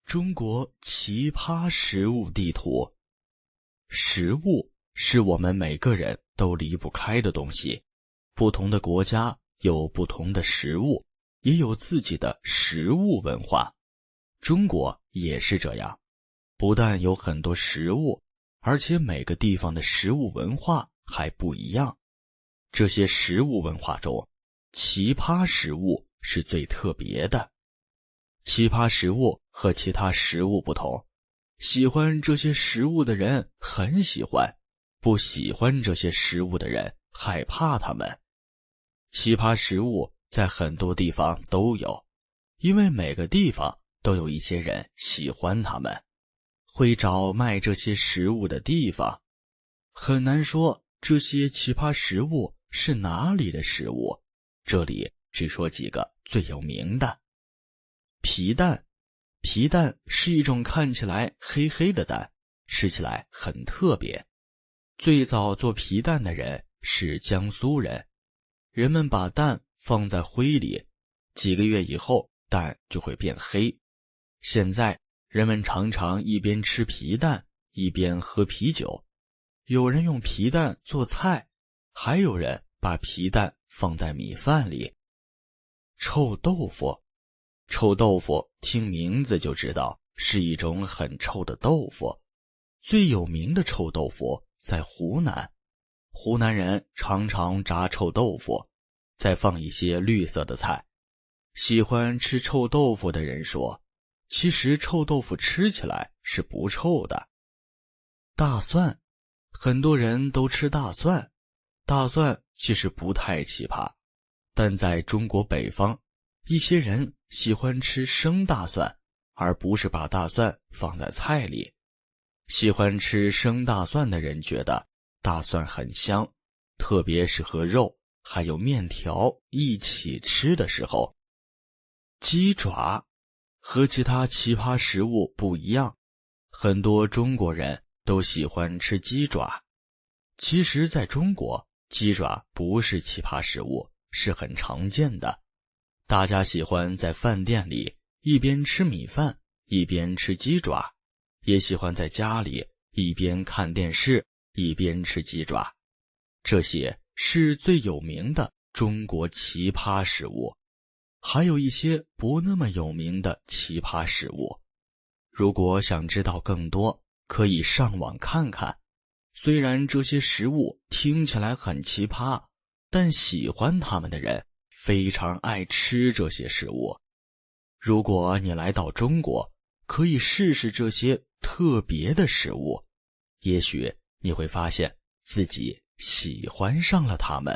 中国奇葩食物地图。食物是我们每个人都离不开的东西，不同的国家有不同的食物，也有自己的食物文化。中国也是这样，不但有很多食物，而且每个地方的食物文化还不一样。这些食物文化中，奇葩食物是最特别的。奇葩食物和其他食物不同，喜欢这些食物的人很喜欢，不喜欢这些食物的人害怕它们。奇葩食物在很多地方都有，因为每个地方都有一些人喜欢它们，会找卖这些食物的地方。很难说这些奇葩食物是哪里的食物，这里只说几个最有名的。皮蛋，皮蛋是一种看起来黑黑的蛋，吃起来很特别。最早做皮蛋的人是江苏人，人们把蛋放在灰里，几个月以后蛋就会变黑。现在人们常常一边吃皮蛋一边喝啤酒，有人用皮蛋做菜，还有人把皮蛋放在米饭里。臭豆腐，臭豆腐听名字就知道是一种很臭的豆腐。最有名的臭豆腐在湖南，湖南人常常炸臭豆腐，再放一些绿色的菜。喜欢吃臭豆腐的人说，其实臭豆腐吃起来是不臭的。大蒜，很多人都吃大蒜，大蒜其实不太奇葩，但在中国北方，一些人喜欢吃生大蒜，而不是把大蒜放在菜里。喜欢吃生大蒜的人觉得大蒜很香，特别是和肉还有面条一起吃的时候。鸡爪和其他奇葩食物不一样，很多中国人都喜欢吃鸡爪。其实在中国，鸡爪不是奇葩食物，是很常见的。大家喜欢在饭店里一边吃米饭一边吃鸡爪，也喜欢在家里一边看电视一边吃鸡爪。这些是最有名的中国奇葩食物，还有一些不那么有名的奇葩食物。如果想知道更多，可以上网看看。虽然这些食物听起来很奇葩，但喜欢它们的人非常爱吃这些食物。如果你来到中国，可以试试这些特别的食物，也许你会发现自己喜欢上了它们。